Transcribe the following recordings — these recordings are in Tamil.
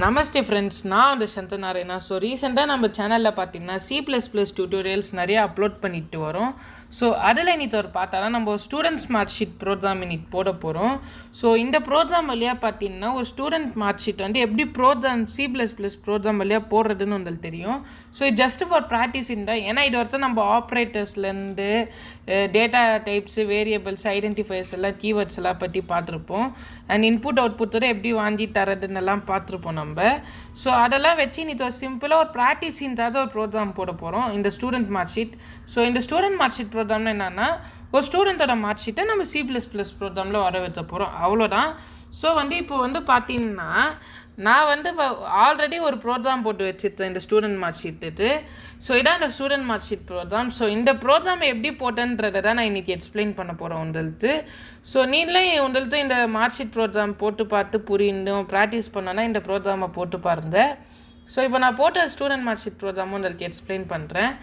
நமஸ்தே ஃப்ரெண்ட்ஸ், நான் வந்து சந்தனாரேனா. ஸோ ரீசெண்டாக நம்ம சேனலில் பார்த்தீங்கன்னா C++ டியூட்டோரியல்ஸ் நிறைய அப்லோட் பண்ணிட்டு வரோம். ஸோ அதில் இன்னைக்கு ஒரு பார்த்தா நம்ம ஸ்டூடெண்ட்ஸ் மார்க் ஷீட் ப்ரோக்ராம் இன்னைக்கு போட போகிறோம். ஸோ இந்த ப்ரோக்ராம் வழியாக பார்த்தீங்கன்னா ஒரு ஸ்டூடெண்ட் மார்க் ஷீட் வந்து எப்படி C++ ப்ரோக்ராம் வழியாக போடுறதுன்னு உங்களுக்கு தெரியும். ஸோ இது ஜஸ்ட் ஃபார் ப்ராக்டிஸ் தான். ஏன்னா இது ஒருத்தர் நம்ம ஆப்ரேட்டர்ஸ்லேருந்து டேட்டா டைப்ஸு, வேரியபிள்ஸ், ஐடென்டிஃபைஸ் எல்லாம், கீவேர்ட்ஸ் எல்லாம் பற்றி பார்த்துருப்போம். அண்ட் இன்புட் அவுட்புட்டோட எப்படி வாங்கி தரதுன்னு எல்லாம் பார்த்துருப்போம் நம்ம. ஸோ அதெல்லாம் வச்சு இன்னைக்கு ஒரு சிம்பிளாக ஒரு ப்ராக்டிஸின்றது ஒரு ப்ரோக்ராம் போட போகிறோம், இந்த ஸ்டூடெண்ட் மார்க் ஷீட். ஸோ இந்த ஸ்டூடெண்ட் மார்க் ஷீட் ப்ரோக்ராம்னா என்னென்னா, ஒரு ஸ்டூடெண்ட்டோட மார்க் ஷீட்டை நம்ம C++ ப்ரோக்ராமில் வர வைக்க போகிறோம், அவ்வளோதான். ஸோ இப்போ பார்த்தீங்கன்னா நான் இப்போ ஆல்ரெடி ஒரு ப்ரோக்ராம் போட்டு வச்சுருந்தேன் இந்த ஸ்டூடெண்ட் மார்க் ஷீட்டு. ஸோ இதான் இந்த student mark sheet program. So இந்த ப்ரோக்ராம் எப்படி போட்டேன்றதை தான் நான் இன்றைக்கி எக்ஸ்பிளைன் பண்ண போகிறேன் உங்களுக்கு. ஸோ நீங்களே உங்களுக்கு இந்த மார்க் ஷீட் ப்ரோக்ராம் போட்டு பார்த்து புரியும் ப்ராக்டிஸ் பண்ணோன்னா இந்த ப்ரோக்ராமை போட்டு பாருங்க. ஸோ இப்போ நான் போட்ட ஸ்டூடெண்ட் மார்க் ஷீட் ப்ரோக்ராமும் உங்களுக்கு எக்ஸ்பிளைன் பண்ணுறேன்.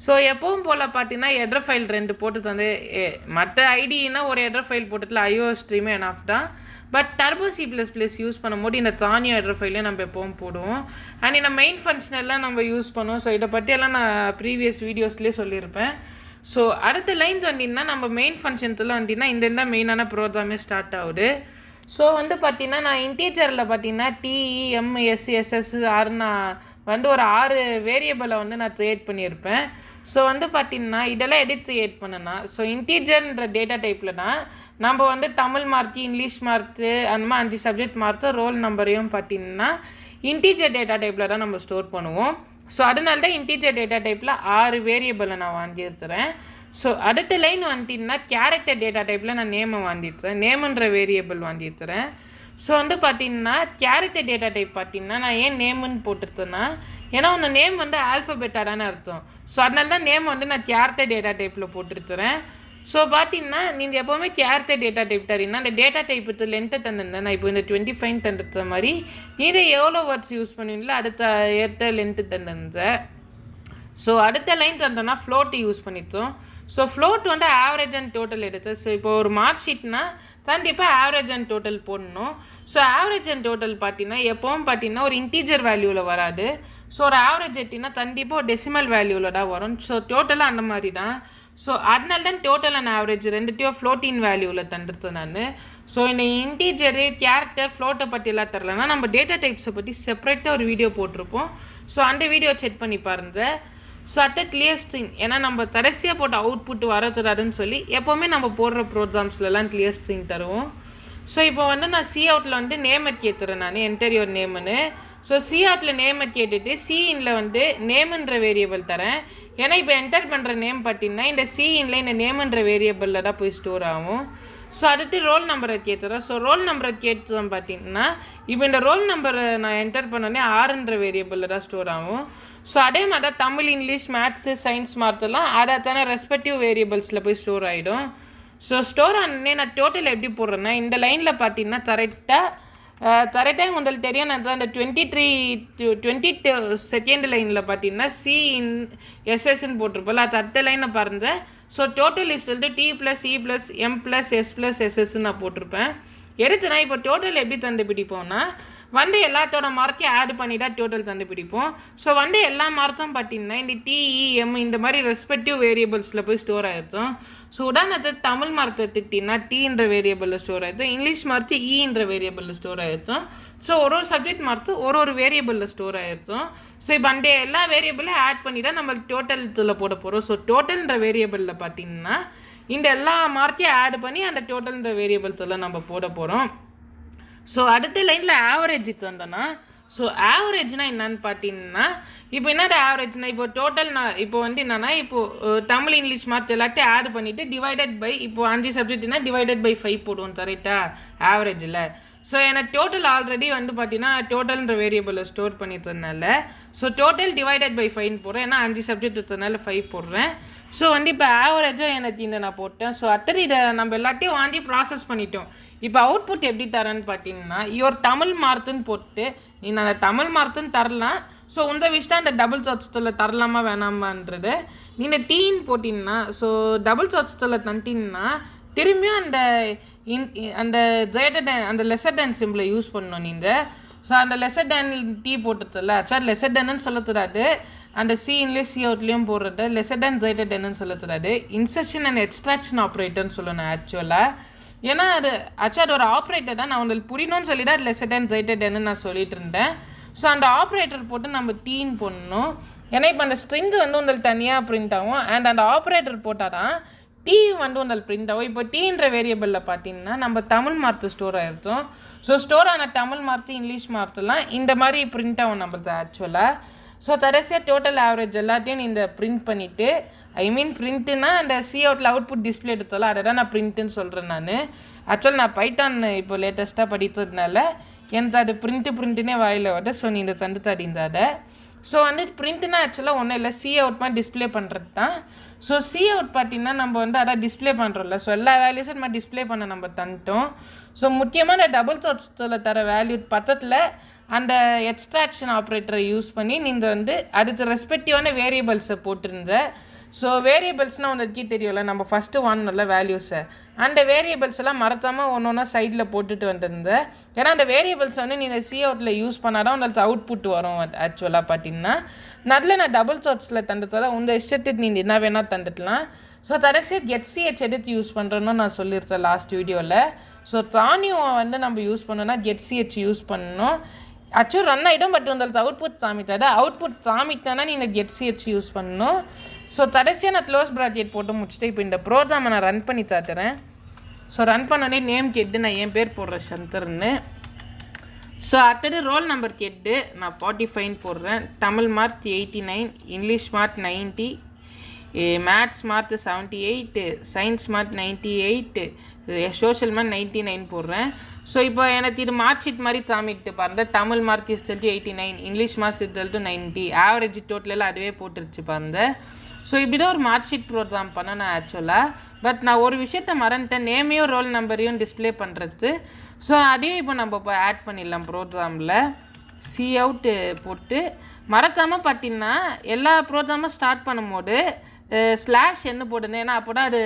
ஸோ எப்பவும் போல் பார்த்தீங்கன்னா ஹெடர் ஃபைல் 2 போட்டு வந்து மற்ற ஐடினா ஒரு ஹெடர் ஃபைல் போட்டதில் iOS ஸ்ட்ரீமே எனாஃப் தான். பட் டர்போ C++ யூஸ் பண்ணும்போது இந்த தானியம் ஹெடர் ஃபைலே நம்ம எப்பவும் போடுவோம். அண்ட் இந்த மெயின் ஃபங்க்ஷனெல்லாம் நம்ம யூஸ் பண்ணுவோம். ஸோ இதை பற்றியெல்லாம் நான் ப்ரீவியஸ் வீடியோஸ்லேயே சொல்லியிருப்பேன். ஸோ அடுத்த லைன் வந்தீங்கன்னா நம்ம மெயின் ஃபங்க்ஷன்ஸில் வந்தீங்கன்னா இந்த மெயினான ப்ரோக்ராமே ஸ்டார்ட் ஆகுது. ஸோ பார்த்தீங்கன்னா நான் இன்டீஜரில் பார்த்தீங்கன்னா TEMSSSR நான் ஒரு 6 வேரியபிளை நான் க்ரியேட் பண்ணியிருப்பேன். ஸோ பார்த்தீங்கன்னா இதெல்லாம் எடிட் க்ரியேட் பண்ணேன்னா, ஸோ இன்டீஜர்ன்ற டேட்டா டைப்லனா நம்ம தமிழ் மார்க்கு, இங்கிலீஷ் மார்க்கு, அந்த மாதிரி 5 சப்ஜெக்ட் மார்க்கு, ரோல் நம்பரையும் பார்த்தீங்கன்னா இன்டீஜர் டேட்டா டைப்பில் தான் நம்ம ஸ்டோர் பண்ணுவோம். ஸோ அதனால தான் இன்டீஜர் டேட்டா டைப்பில் 6 வேரியபிளை நான் வாங்கியிருக்கிறேன். ஸோ அடுத்த லைன் வந்துட்டிங்கன்னா கேரக்டர் டேட்டா டைப்பில் நான் நேமை வாங்கியிருக்கிறேன், நேமுன்ற வேரியபிள் வாங்கியிருக்கிறேன். ஸோ பார்த்தீங்கன்னா கேரக்டர் டேட்டா டைப் பார்த்தீங்கன்னா நான் ஏன் நேமுன்னு போட்டுருத்தேன்னா, ஏன்னா அந்த நேம் ஆல்ஃபபெட்டாக தானே அர்த்தம். ஸோ அதனால தான் நேம் நான் கேரக்டர் டேட்டா டைப்பில் போட்டுருத்துறேன். ஸோ பார்த்தீங்கன்னா நீங்கள் எப்போவுமே கேரக்டர் டேட்டா டைப் தரீங்கன்னா அந்த டேட்டா டைப்பு லென்த்தை தந்துருந்தேன். நான் இப்போ இந்த 25 தந்துருத்த மாதிரி நீங்கள் எவ்வளோ வேர்ட்ஸ் யூஸ் பண்ணுவீங்களோ அடுத்த ஏற்ற லென்த்து தந்துருந்தேன். ஸோ அடுத்த லைன் தந்தோன்னா ஃப்ளோட்டு யூஸ் பண்ணிட்டோம். So float average and total எடுத்து. ஸோ இப்போ ஒரு மார்க் ஷீட்னா கண்டிப்பாக ஆவரேஜ் அண்ட் டோட்டல் போடணும். ஸோ ஆவரேஜ் அண்ட் டோட்டல் பார்த்தீங்கன்னா எப்போவும் பார்த்தீங்கன்னா ஒரு இன்டீஜர் வேல்யூவில் வராது. ஸோ ஒரு ஆவரேஜ் எடுத்திங்கன்னா கண்டிப்பாக ஒரு டெசிமல் வேல்யூவில் தான் வரும். ஸோ டோட்டலாக அந்த மாதிரி தான். ஸோ அதனால தான் டோட்டல் அண்ட் ஆவரேஜ் ரெண்டுத்தையும் ஃப்ளோட்டின் வேல்யூவில் தந்துருத்தேன் நான். ஸோ இந்த இன்டீஜரு, கேரக்டர், ஃப்ளோட்டை பற்றி எல்லாம் தரலன்னா நம்ம டேட்டா டைப்ஸை பற்றி செப்பரேட்டாக ஒரு வீடியோ போட்டிருப்போம். ஸோ அந்த வீடியோ செக் பண்ணி பாருங்கள். ஸோ அட் கிளியர் ஸ்ட்ரிங், ஏன்னா நம்ம கடைசியாக போட்ட அவுட்புட் வரதுடாதுன்னு சொல்லி எப்போவுமே நம்ம போடுற ப்ரோக்ராம்ஸ்லாம் கிளியர் ஸ்ட்ரிங் தருவோம். ஸோ இப்போ நான் சி அவுட்டில் நேமை கேத்துறேன் நான், என்டர் நேமுன்னு. ஸோ சி அவுட்டில் நேமை கேட்டுட்டு சிஇனில் நேமுன்ற வேரியபிள் தரேன். ஏன்னா இப்போ என்டர் பண்ணுற நேம் பார்த்தீங்கன்னா இந்த சிஇனில் இந்த நேமுன்ற வேரியபிளில் தான் போய் ஸ்டோர் ஆகும். ஸோ அடுத்து ரோல் நம்பரை கேத்துறேன். ஸோ ரோல் நம்பரை கேட்டுதான் பார்த்தீங்கன்னா இப்போ இந்த ரோல் நம்பரை நான் என்டர் பண்ணோடனே 6ன்ற வேரியபிளில் தான் ஸ்டோர் ஆகும். ஸோ அதே மாதிரி தான் தமிழ், இங்கிலீஷ், மேத்ஸு, சயின்ஸ் மார்த்தெல்லாம் அதான ரெஸ்பெக்டிவ் வேரியபிள்ஸில் போய் ஸ்டோர் ஆகிடும். ஸோ ஸ்டோர் ஆனே நான் டோட்டல் எப்படி போடுறேன்னா இந்த லைனில் பார்த்தீங்கன்னா கரெக்டாக உங்களுக்கு தெரியும். நான் அந்த 22 செகண்ட் லைனில் பார்த்தீங்கன்னா CSSன்னு போட்டிருப்போம்ல, அது அடுத்த லைனை பாருங்க. ஸோ டோட்டல் இஸ் T+E+M+S+SS நான் போட்டிருப்பேன். எடுத்துனா இப்போ டோட்டல் எப்படி கண்டுபிடிப்போம்னா எல்லாத்தோட மார்க்கையும் ஆட் பண்ணி தான் டோட்டல் கண்டுபிடிப்போம். ஸோ எல்லா மார்க்கும் பார்த்தீங்கன்னா இந்த TEM இந்த மாதிரி ரெஸ்பெக்டிவ் வேரியபிள்ஸில் போய் ஸ்டோர் ஆகிருத்தோம். ஸோ உதாரணத்துக்கு தமிழ் மார்க்கை திட்டினா Tன்ற வேரியபிளில் ஸ்டோர் ஆகிருத்தோம், இங்கிலீஷ் மார்க்கு Eன்ற வேரியபிளில் ஸ்டோர் ஆகிருத்தோம். ஸோ ஒரு சப்ஜெக்ட் மார்க்கு ஒரு வேரியபிளில் ஸ்டோர் ஆகிருத்தோம். ஸோ இப்போ எல்லா வேரியபிளையும் ஆட் பண்ணி தான் நம்ம டோட்டல் போட போகிறோம். ஸோ டோட்டல்ன்ற வேரியபிளில் பார்த்தீங்கன்னா இந்த எல்லா மார்க்கையும் ஆட் பண்ணி அந்த டோட்டல்ன்ற வேரியபிள்ஸில் நம்ம போட போகிறோம். ஸோ அடுத்த லைனில் ஆவரேஜ் வந்தோன்னா, ஸோ ஆவரேஜ்னா என்னன்னு பார்த்தீங்கன்னா இப்போ என்னது ஆவரேஜ்னா இப்போ டோட்டல் நான் இப்போ என்னன்னா இப்போது தமிழ், இங்கிலீஷ் மார்க் எல்லாத்தையும் ஆட் பண்ணிவிட்டு டிவைடட் பை இப்போ 5 சப்ஜெக்ட்னா டிவைடட் பை 5 போடுவோம் கரெக்டாக ஆவரேஜில். ஸோ எனக்கு டோட்டல் ஆல்ரெடி பார்த்தீங்கன்னா டோட்டல்ன்ற வேரியபிளில் ஸ்டோர் பண்ணிட்டதுனால ஸோ டோட்டல் டிவைடட் பை 5 போடுறேன். ஏன்னா 5 சப்ஜெக்ட் இருக்கிறதுனால 5 போடுறேன். ஸோ இப்போ ஆவரேஜாக எனக்கு நான் போட்டேன். ஸோ அத்தனை இதை நம்ம எல்லாத்தையும் வாங்கி ப்ராசஸ் பண்ணிட்டோம். இப்போ அவுட்புட் எப்படி தரேன்னு பார்த்தீங்கன்னா ஒரு தமிழ் மார்க்குன்னு போட்டு நான் அந்த தமிழ் மார்க்குன்னு தரலாம். ஸோ உங்கள் விஷயம் அந்த டபுள் சாட்ஸில் தரலாமா வேணாமான்றது நீங்கள் தீன்னு போட்டிங்கன்னா, ஸோ டபுள் சாட்ஸில் தந்திங்கன்னா திரும்பியும் அந்த கிரேட்டர் தேன் அந்த லெஸர் தேன் சிம்பிளை யூஸ் பண்ணணும் நீங்கள். ஸோ அந்த லெசர் தேன் டி போட்டுருதில்ல ஆக்சுவலாக லெசர் தேன்னு சொல்லக்கூடாது, அந்த சி இன்லேயும் சி அவுட்லேயும் போடுறது லெசர் தேன் கிரேட்டர் தேன்னு சொல்லக்கூடாது, இன்சர்ஷன் அண்ட் எக்ஸ்ட்ராக்ஷன் ஆப்ரேட்டர்னு சொல்லணும் ஆக்சுவலாக. ஏன்னா அது ஆக்சுவலாக ஒரு ஆப்ரேட்டர் தான், நான் உங்களுக்கு புரியணும்னு சொல்லிவிட்டு அது லெசர் தேன் கிரேட்டர் தேன்னு நான் சொல்லிட்டு இருந்தேன். ஸோ அந்த ஆப்ரேட்டர் போட்டு நம்ம டீன்னு போடணும். ஏன்னா இப்போ அந்த ஸ்ட்ரிங் வந்து உங்களுக்கு தனியாக பிரிண்ட் ஆகும், அண்ட் அந்த ஆப்ரேட்டர் போட்டால் தான் டி வந்து உங்களுக்கு பிரிண்ட் ஆகும். இப்போ டீன்ற வேரியபிளில் பார்த்தீங்கன்னா நம்ம தமிழ் மார்த்து ஸ்டோர் ஆகிருத்தோம். ஸோ ஸ்டோர் ஆன தமிழ் மார்த்து இங்கிலீஷ் மார்த்துலாம் இந்த மாதிரி பிரிண்ட் ஆகும் நம்மளுக்கு ஆக்சுவலாக. ஸோ கடைசியாக டோட்டல் ஆவரேஜ் எல்லாத்தையும் இந்த பிரிண்ட் பண்ணிவிட்டு, ஐ மீன் பிரிண்ட்டுனா அந்த சி அவுட்டில் அவுட்புட் டிஸ்பிளே எடுத்தோம்ல அதை தான் நான் பிரிண்ட்டுன்னு சொல்கிறேன் நான். ஆக்சுவலாக நான் பைத்தான் இப்போ லேட்டஸ்ட்டாக படித்ததுனால எனக்கு அது பிரிண்ட்டுனே வாயில் வருது. ஸோ நீ இந்த தந்து தடிந்தாத. ஸோ வந்து பிரிண்ட்னா ஆக்சுவலாக ஒன்றும் இல்லை, சி அவுட் மாதிரி டிஸ்பிளே பண்ணுறது தான். ஸோ சி அவுட் பார்த்திங்கன்னா நம்ம வந்து அதான் டிஸ்பிளே பண்ணுறோம்ல, ஸோ எல்லா வேல்யூஸும் நம்ம டிஸ்பிளே பண்ண நம்ம தந்துட்டோம். ஸோ முக்கியமாக இந்த டபுள் த்ரோட்ஸில் தர வேல்யூ பக்கத்தில் அந்த எக்ஸ்ட்ராக்ஷன் ஆப்ரேட்டரை யூஸ் பண்ணி நீங்கள் வந்து அடுத்த ரெஸ்பெக்டிவான வேரியபிள்ஸை போட்டிருந்த. ஸோ வேரியபிள்ஸ்னால் உங்களுக்கு தெரியும்ல, நம்ம ஃபஸ்ட்டு வாங்கணும்ல வேல்யூஸை, அந்த வேரியபிள்ஸ் எல்லாம் மறக்காமல் ஒன்று ஒன்றா சைடில் போட்டுட்டு வந்துருந்தேன். ஏன்னா அந்த வேரியபிள்ஸை வந்து நீங்கள் சி அவுட்டில் யூஸ் பண்ணால் தான் உங்களுக்கு அவுட்புட் வரும் ஆக்சுவலாக பார்த்தீங்கன்னா. நான் டபுள் த்ரோட்ஸில் தந்துட்டதால் உங்கள் இஷ்டத்துக்கு நீங்கள் என்ன வேணால் தந்துடலாம். ஸோ கடைசியாக கெட்சிஹெச் எடுத்து யூஸ் பண்ணுறோன்னு நான் சொல்லியிருந்தேன் லாஸ்ட் வீடியோவில். ஸோ தானியம் வந்து நம்ம யூஸ் பண்ணோன்னா கெட்சிஹெச் யூஸ் பண்ணணும். ஆக்சுவல் ரன் ஆகிடும், பட் உங்களுக்கு அவுட்புட் தாமித்தாது. அவுட்புட் தாமித்தானா நீங்கள் கெட்சிஹெச் யூஸ் பண்ணணும். ஸோ கடைசியாக நான் க்ளோஸ் ப்ராக்கெட் போட்டு முடிச்சுட்டு இப்போ இந்த ப்ரோக்ராமை நான் ரன் பண்ணி தட்டுறேன். ஸோ ரன் பண்ணோடனே நேம் கேட்டு நான் என் பேர் போடுறேன் சந்தர்னு. ஸோ அடுத்தது ரோல் நம்பர் கேட்டு நான் 45 போடுறேன். Tamil mark 89, English mark 90, maths mark 78, science mark 98, social mark 99 போடுறேன். ஸோ இப்போ எனக்கு இது மார்க்ஷீட் மாதிரி தாமிட்டு பாருங்க. Tamil mark is 89, English marks is 90, average டோட்டலெல்லாம் அதுவே போட்டுருச்சு பாருங்க. ஸோ இப்படி தான் ஒரு மார்க்ஷீட் ப்ரோக்ராம் பண்ணேன் நான் ஆக்சுவலாக. பட் நான் ஒரு விஷயத்த மறந்துட்டேன், நேமையும் ரோல் நம்பரையும் டிஸ்பிளே பண்ணுறது. ஸோ அதையும் இப்போ நம்ம இப்போ ஆட் பண்ணிடலாம் ப்ரோக்ராமில். சி அவுட்டு போட்டு மறக்காமல் பார்த்தீங்கன்னா எல்லா ப்ரோக்ராமும் ஸ்டார்ட் பண்ணும்போது ஸ்லாஷ் என்ன போடுங்க, ஏன்னா அப்போ தான் அது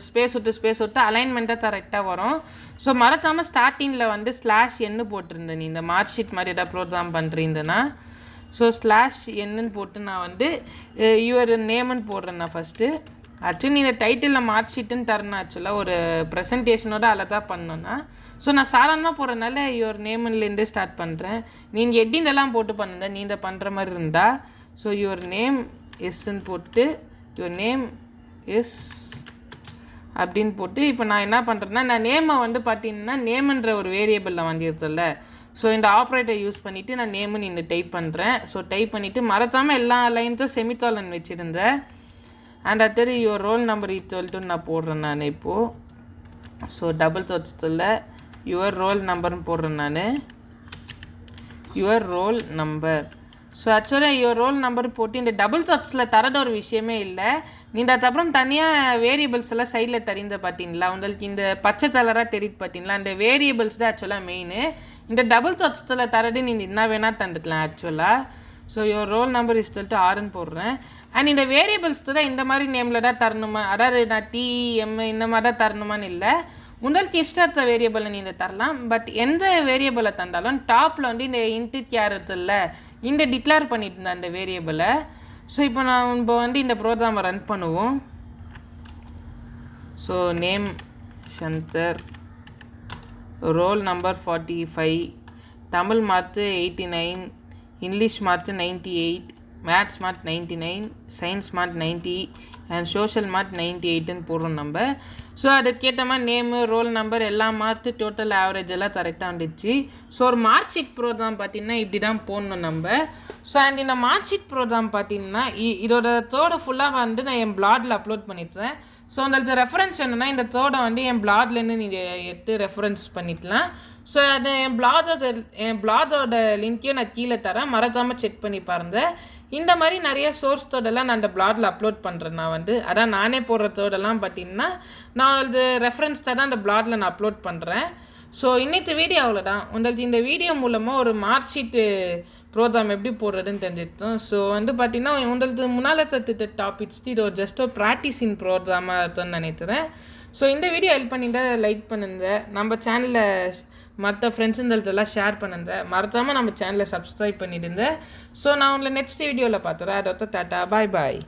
ஸ்பேஸ் விட்டு அலைன்மெண்ட்டாக கரெக்டாக வரும். ஸோ மறக்காமல் ஸ்டார்டிங்கில் வந்து ஸ்லாஷ் என்ன போட்டிருந்தேன் நீ இந்த மார்க்ஷீட் மாதிரி ஏதாவது ப்ரோக்ராம் பண்ணுறீங்கன்னா. ஸோ ஸ்லாஷ் என்னன்னு போட்டு நான் வந்து யுவர் நேம்னு போடுறேன் நான் ஃபஸ்ட்டு. ஆக்சுவலி நீங்கள் டைட்டிலில் மார்க்ஷீட்டுன்னு தரணும் ஆக்சுவலாக ஒரு ப்ரெசன்டேஷனோட அதில் தான் பண்ணோன்னா. ஸோ நான் சாதாரணமாக போடுறதுனால யுவர் நேம்லேருந்தே ஸ்டார்ட் பண்ணுறேன். நீங்கள் எட்டின்லாம் போட்டு பண்ணுங்க நீங்கள் பண்ணுற மாதிரி இருந்தால். ஸோ யுவர் நேம் எஸ்ன்னு போட்டு யுவர் நேம் எஸ் அப்படின்னு போட்டு இப்போ நான் என்ன பண்ணுறேன்னா நான் நேமை வந்து பார்த்தீங்கன்னா நேம்ன்ற ஒரு வேரியபிளில் வாங்கியிருதில்ல. ஸோ இந்த ஆப்ரேட்டர் யூஸ் பண்ணிவிட்டு நான் நேமுன்னு இந்த டைப் பண்ணுறேன். ஸோ டைப் பண்ணிவிட்டு மறக்காமல் எல்லா லைன்ஸும் செமிகாலன் வச்சுருந்தேன். அண்ட் அடுத்தது யுவர் ரோல் நம்பர் ஈக்குவல்ட்டுன்னு நான் போடுறேன் நான் இப்போது. ஸோ டபுள் த்ரோட்ஸில் யுவர் ரோல் நம்பர்னு போடுறேன் நான். Your roll number. ஸோ ஆக்சுவலாக யுவர் ரோல் நம்பர் போட்டு இந்த டபுள் த்ரோட்ஸில் தரத ஒரு விஷயமே இல்லை. நீங்கள் அதுக்கப்புறம் தனியாக வேரியபிள்ஸ் எல்லாம் சைடில் தெரிந்த பார்த்தீங்களா, உங்களுக்கு இந்த பச்சை கலராக தெரியுது பார்த்தீங்களா, அந்த வேரியபிள்ஸ் தான் ஆக்சுவலாக மெயின். இந்த டபுள் த்ரோட்ஸில் தரது நீங்கள் என்ன வேணால் தந்துக்கலாம் ஆக்சுவலாக. So your roll number is two ஆர்ன்னு போடுறேன். அண்ட் இந்த வேரியபிள்ஸ் தான் இந்த மாதிரி நேமில் தான் தரணுமா, அதாவது நான் டிஎம் இந்த மாதிரி தான் தரணுமான்னு இல்லை. உங்களுக்கு இஷ்டத்த வேரியபிளை நீங்கள் தரலாம். பட் எந்த வேரியபிளை தந்தாலும் டாப்பில் வந்து இந்த இன்ட்டு கேரத்தில் இந்த டிக்ளேர் பண்ணிட்டு இருந்தேன் அந்த வேரியபிளை. ஸோ இப்போ வந்து இந்த ப்ரோக்ராமை ரன் பண்ணுவோம். So name Chandar, roll number 45, Tamil mark 89, English mark 98, maths mark 99, science mark 90 and social mark 98ன்னு போடுறோம் நம்ம. ஸோ அதுக்கேற்ற மாதிரி நேமு ரோல் நம்பர் எல்லா மார்க்கு டோட்டல் ஆவரேஜ் எல்லாம் கரெக்டாக வந்துடுச்சு. ஸோ ஒரு மார்க்ஷீட் ப்ரோக்ராம் பார்த்திங்கன்னா இப்படி தான் போடணும் நம்ம. ஸோ அண்ட் இந்த மார்க்ஷீட் ப்ரோக்ராம் பார்த்திங்கன்னா இதோட தோட ஃபுல்லாக வந்து நான் என் பிளாகில் அப்லோட் பண்ணிட்டேன். ஸோ உங்களுக்கு ரெஃபரன்ஸ் வேணுன்னா இந்த தோடை வந்து என் பிளாக்லேருந்து நீங்கள் எடுத்து ரெஃபரன்ஸ் பண்ணிக்கலாம். ஸோ அது என் பிளாகோட லிங்க்கையும் நான் கீழே தரேன், மறக்காமல் செக் பண்ணி பாருங்கள். இந்த மாதிரி நிறைய சோர்ஸ் தோடெல்லாம் நான் அந்த பிளாகில் அப்லோட் பண்ணுறேன். நான் வந்து அதான் நானே போடுற தோடெல்லாம் பார்த்திங்கன்னா நான் அது ரெஃபரன்ஸ் தான் அந்த பிளாகில் நான் அப்லோட் பண்ணுறேன். ஸோ இன்னைக்கு வீடியோ அவ்வளோதான். உங்களுக்கு இந்த வீடியோ மூலமாக ஒரு மார்க்ஷீட்டு ப்ரோக்ராம் எப்படி போடுறதுன்னு தெரிஞ்சுட்டோம். ஸோ வந்து பார்த்திங்கன்னா உங்களுக்கு முன்னால் தத்து டாபிக்ஸ் இது ஒரு ஜஸ்ட் ஒரு ப்ராக்டிஸிங் ப்ரோக்ராமாக இருக்கும்னு நினைக்கிறேன். ஸோ இந்த வீடியோ ஹெல்ப் பண்ணிட்டு லைக் பண்ணுங்கள், நம்ம சேனலை மற்ற ஃப்ரெண்ட்ஸுங்களதெல்லாம் ஷேர் பண்ணுங்க. மறக்காமல் நம்ம சேனலை சப்ஸ்கிரைப் பண்ணிடுங்க. ஸோ நான் உங்களை நெக்ஸ்ட் வீடியோவில் பார்த்துறேன். அதோட டாட்டா பாய் பாய்.